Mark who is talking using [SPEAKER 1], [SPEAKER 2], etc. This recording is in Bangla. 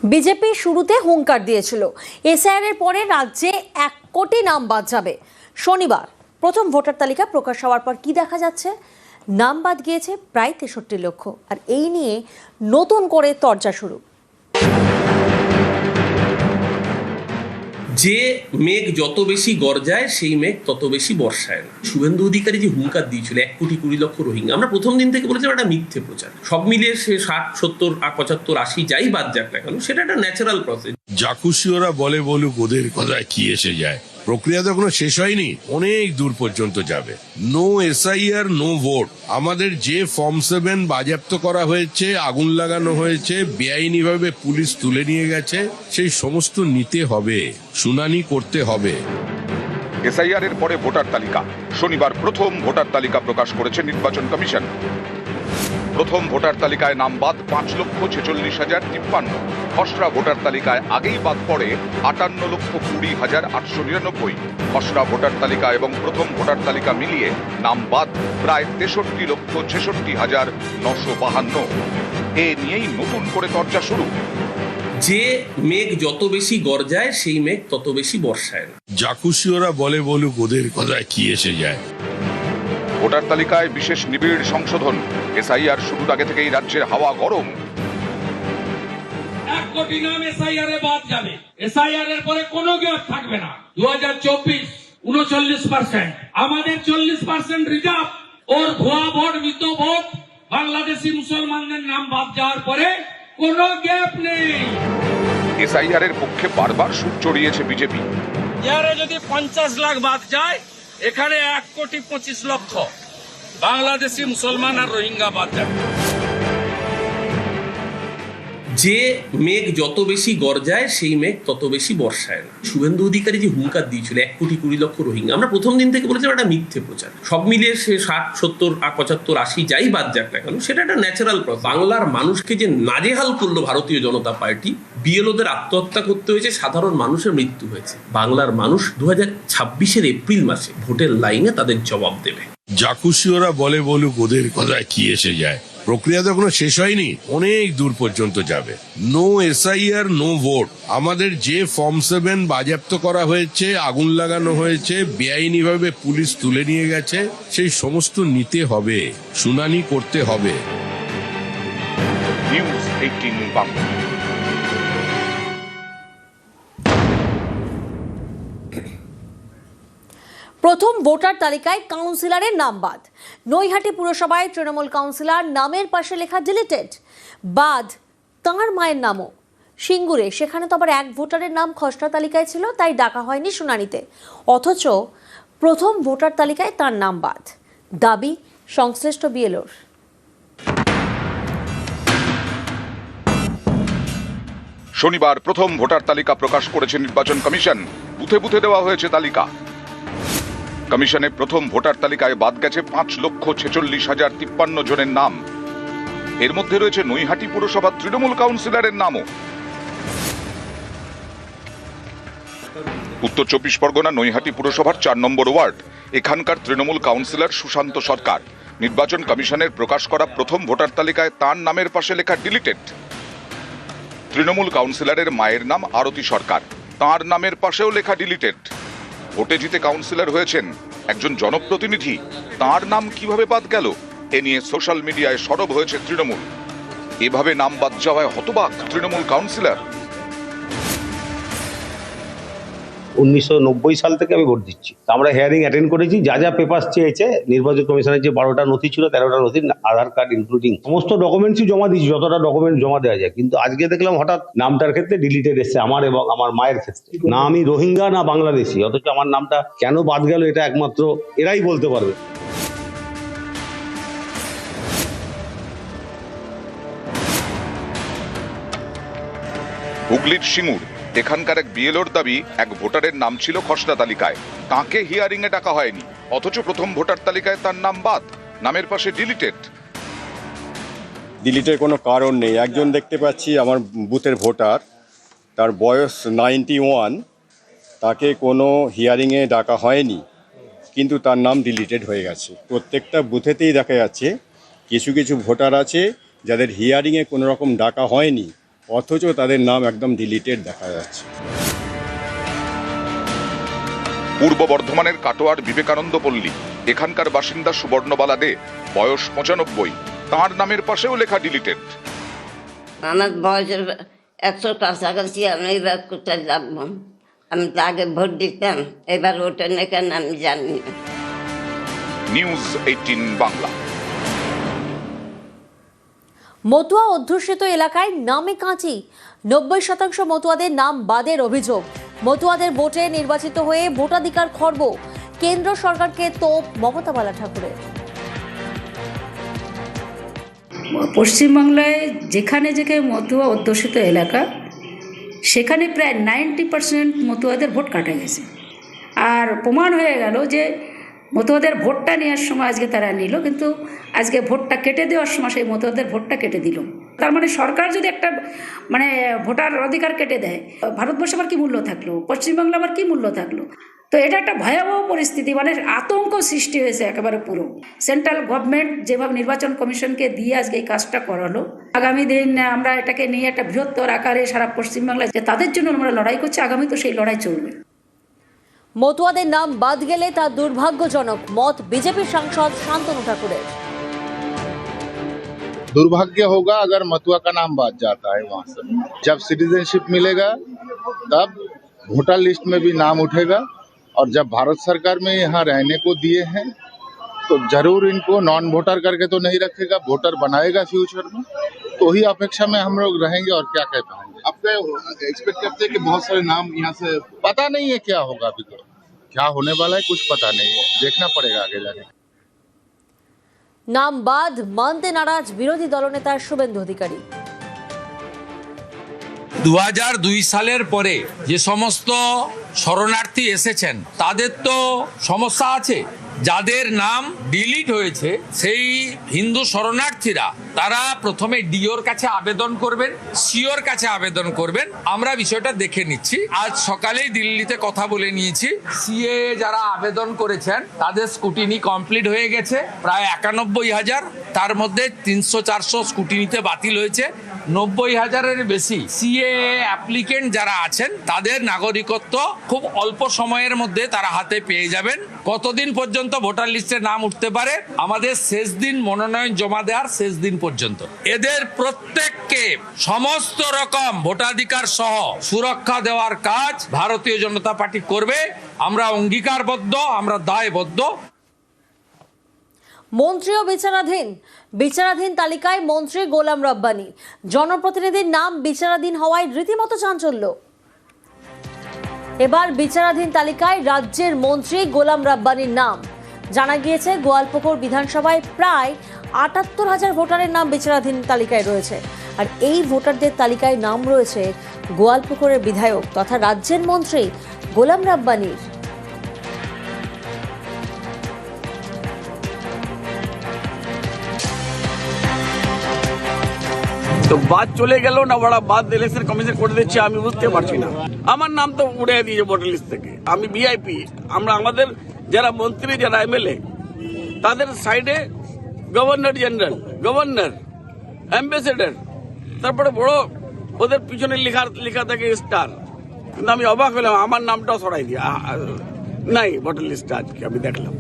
[SPEAKER 1] বিজেপি শুরুতে হুঙ্কার দিয়েছিল এসআইআর এর পরে রাজ্যে 1 কোটি নাম বাদ যাবে। শনিবার প্রথম ভোটার তালিকা প্রকাশ হওয়ার পর কি দেখা যাচ্ছে, নাম বাদ গিয়েছে প্রায় 63 লক্ষ। আর এই নিয়ে নতুন করে তরজা শুরু।
[SPEAKER 2] যে মেঘ যত বেশি গর্জায় সেই মেঘ তত বেশি বর্ষায় না। শুভেন্দু অধিকারী যে হুঙ্কার দিয়েছিল 1,20,00,000 রোহিঙ্গা, আমরা প্রথম দিন থেকে বলেছিলাম একটা মিথ্যে প্রচার। সব মিলিয়ে সে 60, 70, 75, 80 যাই বাদ যাক না কেন, সেটা একটা ন্যাচারাল প্রসেস।
[SPEAKER 3] যা খুশি ওরা বলে বলুক, ওদের কথায় কি এসে যায়। প্রক্রিয়া তো এখনো শেষ হয়নি, অনেক দূর পর্যন্ত যাবে। No SIR no vote. আমাদের যে ফর্ম 7 বাজেয়াপ্ত করা হয়েছে, আগুন লাগানো হয়েছে, বেআইনিভাবে পুলিশ তুলে নিয়ে গেছে, সেই সমস্ত নিতে হবে, শুনানি করতে হবে।
[SPEAKER 4] এসআইআর এর পরে ভোটার তালিকা। শনিবার প্রথম ভোটার তালিকা প্রকাশ করেছে নির্বাচন কমিশন। প্রথম ভোটার তালিকায় নাম বাদ 5,46,053। খসড়া ভোটার তালিকায় আগেই বাদ পড়ে 58,20,899। খসড়া ভোটার তালিকা এবং প্রথম ভোটার তালিকা মিলিয়ে নাম বাদ প্রায় 63,66,952। এ নিয়েই নতুন করে চর্চা শুরু।
[SPEAKER 2] যে মেঘ যত বেশি গর্জায় সেই মেঘ তত বেশি বর্ষায় না।
[SPEAKER 3] যা খুশি ওরা বলে বলুক, ওদের কথায় কি এসে যায়।
[SPEAKER 4] ভোটার তালিকায় বিশেষ নিবিড় সংশোধন। এসআইআর শুরুর আগে থেকেই রাজ্যের হাওয়া গরম।
[SPEAKER 5] 1 কোটি নাম এসআইআর এ বাদ যাবে। এসআইআর এর পরে কোনো গ্যাপ থাকবে না। 2024 39%, আমাদের 40% রিজার্ভ। ওর ভুয়া ভোট, মৃত ভোট, বাংলাদেশি মুসলমানদের নাম বাদ যাওয়ার পরে কোনো গ্যাপ নেই।
[SPEAKER 4] এসআইআর এর পক্ষে বারবার সুর চড়িয়েছে বিজেপি।
[SPEAKER 5] ইয়ারে যদি 50 লাখ বাদ যায়, এখানে 1,25,00,000 বাংলাদেশি মুসলমান আর রোহিঙ্গা বাদ যাবে।
[SPEAKER 2] যে মেঘ যত বেশি গর্জায় সেই মেঘ তত বেশি বর্ষায় না। শুভেন্দু অধিকারী যে হুঙ্কার দিয়েছিল 1,20,00,000 রোহিঙ্গা, আমরা প্রথম দিন থেকে বলেছিলাম একটা মিথ্যে প্রচার। সব মিলিয়ে সে 60, 70, 75, 80 যাই বাদ যাক না কেন, সেটা একটা ন্যাচারাল প্রসেস। বাংলার মানুষকে যে নাজেহাল করলো ভারতীয় জনতা পার্টি, বিএলওদের আত্মহত্যা করতে হয়েছে, সাধারণ মানুষের মৃত্যু হয়েছে। বাংলার মানুষ 2026 এপ্রিল মাসে ভোটের লাইনে তাদের জবাব দেবে।
[SPEAKER 3] যা খুশি ওরা বলে বলুক, ওদের কথায় কি এসে যায়। প্রক্রিয়া তো এখনো শেষ হয়নি, অনেক দূর পর্যন্ত যাবে। No SIR no vote. আমাদের যে ফর্ম 7 বাজেয়াপ্ত করা হয়েছে, আগুন লাগানো হয়েছে, বেআইনিভাবে পুলিশ তুলে নিয়ে গেছে, সেই সমস্ত নিতে হবে, শুনানি করতে হবে।
[SPEAKER 4] নিউজ 18 বাংলা।
[SPEAKER 1] প্রথম ভোটার তালিকায় কাউন্সিলরের নাম বাদ। নৈহাটি পুরসভায় তৃণমূল কাউন্সিলর নামের পাশে লেখা ডিলিটেড। বাদ তাঁর মায়ের নামও। সিঙ্গুরে সেখানে তো আবার 1 ভোটারের নাম খসড়া তালিকায় ছিল, তাই ডাকা হয়নি শুনানিতে। অথচ প্রথম ভোটার তালিকায় তার নাম বাদ। দাবি সংশ্লিষ্ট বিএলওর।
[SPEAKER 4] শনিবার প্রথম ভোটার তালিকা প্রকাশ করেছে নির্বাচন কমিশন। বুথে বুথে দেওয়া হয়েছে তালিকা। কমিশনের প্রথম ভোটার তালিকায় বাদ গেছে 5,46,053 জনের নাম। এর মধ্যে রয়েছে নৈহাটি পুরসভার তৃণমূল কাউন্সিলরের নামও। উত্তর 24 পরগনা নৈহাটি পুরসভার 4 নম্বর ওয়ার্ড। এখানকার তৃণমূল কাউন্সিলর সুশান্ত সরকার। নির্বাচন কমিশনের প্রকাশ করা প্রথম ভোটার তালিকায় তাঁর নামের পাশে লেখা ডিলিটেড। তৃণমূল কাউন্সিলরের মায়ের নাম আরতি সরকার, তাঁর নামের পাশেও লেখা ডিলিটেড। ভোটে জিতে কাউন্সিলর হয়েছেন একজন জনপ্রতিনিধি, তাঁর নাম কিভাবে বাদ গেল এ নিয়ে সোশ্যাল মিডিয়ায় সরব হয়েছে তৃণমূল। এভাবে নাম বাদ যাওয়ায় হতবাক তৃণমূল কাউন্সিলর।
[SPEAKER 6] 1990 সাল থেকে আমি ভোট দিচ্ছি। আমরা হিয়ারিং অ্যাটেন্ড করেছি। যা যা পেপার চেয়েছে, নির্বাচন কমিশনের যে 12টা নথি ছিল, 13টা নথি, আধার কার্ড ইনক্লুডিং সমস্ত ডকুমেন্টসই জমা দিয়েছি, যতটা ডকুমেন্ট জমা দেওয়া যায়। কিন্তু আজকে দেখলাম হঠাৎ নামটার ক্ষেত্রে ডিলিটেড এসছে, আমার এবং আমার মায়ের ক্ষেত্রে। না আমি রোহিঙ্গা না বাংলাদেশি, অথচ আমার নামটা কেন বাদ গেল এটা একমাত্র এরাই বলতে পারবে।
[SPEAKER 4] হুগলির সিঙ্গুর এখানকার এক বিএলওর দাবি, 1 ভোটারের নাম ছিল খসড়া তালিকায়, তাকে হিয়ারিং এ ডাকা হয়নি, অথচ প্রথম ভোটার তালিকায় তার নাম বাদ, নামের পাশে ডিলিটেড।
[SPEAKER 7] ডিলিটের কোনো কারণ নেই। একজন দেখতে পাচ্ছি আমার বুথের ভোটার, তার বয়স 91, তাকে কোনো হিয়ারিংয়ে ডাকা হয়নি, কিন্তু তার নাম ডিলিটেড হয়ে গেছে। প্রত্যেকটা বুথেতেই দেখা যাচ্ছে কিছু কিছু ভোটার আছে যাদের হিয়ারিংয়ে কোনো রকম ডাকা হয়নি, অথচ তাদের নাম একদম ডিলিটেড দেখা যাচ্ছে।
[SPEAKER 4] পূর্ব বর্ধমানের কাটোয়ার বিবেকানন্দ পল্লী, এখানকার বাসিন্দা সুবর্ণবালা দে, বয়স 95, তাঁর নামের পাশেও লেখা ডিলিটেড।
[SPEAKER 8] আমার বয়সের 100 কাছাকাছি, আমি এবার কোথায় যাবো? আমি তো আগে ভোট দিতাম, এবার ওটা নিয়ে কেন আমি জানি না।
[SPEAKER 4] নিউজ 18 বাংলা।
[SPEAKER 1] মতুয়া অধ্যুষিত এলাকায় নামে কাঁচি, 90% মতুয়াদের নাম বাদের অভিযোগ। মতুয়াদের ভোটে নির্বাচিত হয়ে ভোটাধিকার খর্ব, কেন্দ্র সরকারকে তোপ মমতা বালা ঠাকুরের।
[SPEAKER 9] পশ্চিমবাংলায় যেখানে যেখানে মতুয়া অধ্যুষিত এলাকা, সেখানে প্রায় 90% মতুয়াদের ভোট কাটা গেছে। আর প্রমাণ হয়ে গেল যে মতুয়াদের ভোটটা নেওয়ার সময় আজকে তারা নিল, কিন্তু আজকে ভোটটা কেটে দেওয়ার সময় সেই মতুয়াদের ভোটটা কেটে দিল। তার মানে সরকার যদি একটা ভোটার অধিকার কেটে দেয়, ভারতবর্ষে আবার কী মূল্য থাকলো, পশ্চিমবাংলা আবার কী মূল্য থাকলো? তো এটা একটা ভয়াবহ পরিস্থিতি, আতঙ্ক সৃষ্টি হয়েছে একেবারে পুরো। সেন্ট্রাল গভর্নমেন্ট যেভাবে নির্বাচন কমিশনকে দিয়ে আজকে এই কাজটা করালো, আগামী দিন আমরা এটাকে নিয়ে একটা বৃহত্তর আকারে সারা পশ্চিমবাংলায় যে তাদের জন্য আমরা লড়াই করছি, আগামী তো সেই লড়াই চলবে।
[SPEAKER 1] মতুয়াদের নাম বাদ গেলে তা দুর্ভাগ্যজনক, মত বিজেপির সাংসদ শান্তনু ঠাকুরের।
[SPEAKER 10] दुर्भाग्य होगा अगर मथुआ का नाम बात जाता है वहां से। जब सिटीजनशिप मिलेगा तब वोटर लिस्ट में भी नाम उठेगा, और जब भारत सरकार में यहाँ रहने को दिए हैं तो जरूर इनको नॉन वोटर करके तो नहीं रखेगा, वोटर बनाएगा फ्यूचर में। तो ही अपेक्षा में हम लोग रहेंगे और क्या कह पाएंगे। अब एक्सपेक्ट करते हैं कि बहुत सारे नाम यहाँ से, पता नहीं है क्या होगा, अभी तो क्या होने वाला है कुछ पता नहीं है, देखना पड़ेगा आगे जाके।
[SPEAKER 1] নাম বাদ মানতে নারাজ বিরোধী দলনেতা শুভেন্দু অধিকারী।
[SPEAKER 11] 2002 সালের পরে যে সমস্ত শরণার্থী এসেছেন তাদের তো সমস্যা আছে। যাদের নাম ডিলিট হয়েছে সেই হিন্দু শরণার্থীরা তারা প্রথমে ডিওর কাছে আবেদন করবেন, সিওর কাছে আবেদন করবেন। আমরা বিষয়টা দেখে নিচ্ছি। আজ সকালেই দিল্লিতে কথা বলে নিয়েছি। সিএ যারা আবেদন করেছেন তাদের স্কুটিনি কমপ্লিট হয়ে গেছে প্রায় 91,000, তার মধ্যে 300-400 স্কুটিনিতে বাতিল হয়েছে। 90,000-এর বেশি সিএ অ্যাপ্লিকেন্ট যারা আছেন তাদের নাগরিকত্ব খুব অল্প সময়ের মধ্যে তারা হাতে পেয়ে যাবেন। কতদিন পর্যন্ত ভোটার লিস্টে নাম উঠতে পারে? আমাদের শেষ দিন মনোনয়ন জমা দেওয়ার শেষ দিন পর্যন্ত। এদের প্রত্যেককে সমস্ত রকম ভোটাধিকার সহ সুরক্ষা দেওয়ার কাজ ভারতীয় জনতা পার্টি করবে। আমরা অঙ্গীকারবদ্ধ, আমরা দায়বদ্ধ।
[SPEAKER 1] মন্ত্রীও বিচারাধীন তালিকায় মন্ত্রী গোলাম রব্বানী, জনপ্রতিনিধির নাম বিচারাধীন হওয়ায় রীতিমতো চাঞ্চল্য। এবার বিচারাধীন তালিকায় রাজ্যের মন্ত্রী গোলাম রব্বানীর নাম। জানা গিয়েছে গোয়ালপুকুর বিধানসভায় প্রায় ৭৮,০০০ ভোটারের নাম বিচারাধীন তালিকায় রয়েছে। আর এই ভোটারদের তালিকায় নাম রয়েছে গোয়ালপুকুরের বিধায়ক তথা রাজ্যের মন্ত্রী গোলাম রব্বানীর।
[SPEAKER 5] তো বাদ চলে গেল না, বড় বাদ ইলেকশন কমিশন করে দিচ্ছে, আমি বুঝতে পারছি না। আমার নাম তো উড়ে দিয়েছে ভোটার লিস্ট থেকে। আমি ভিআইপি, আমাদের যারা মন্ত্রী যারা এমএলএ তাদের সাইডে গভর্নর জেনারেল, গভর্নর, অ্যাম্বাসেডর, তারপরে বড় ওদের পিছনে লেখা থাকে স্টার। কিন্তু আমি অবাক হলাম, আমার নামটাও সরাই দিয়ে নাই ভোটার লিস্টে আজকে আমি দেখলাম।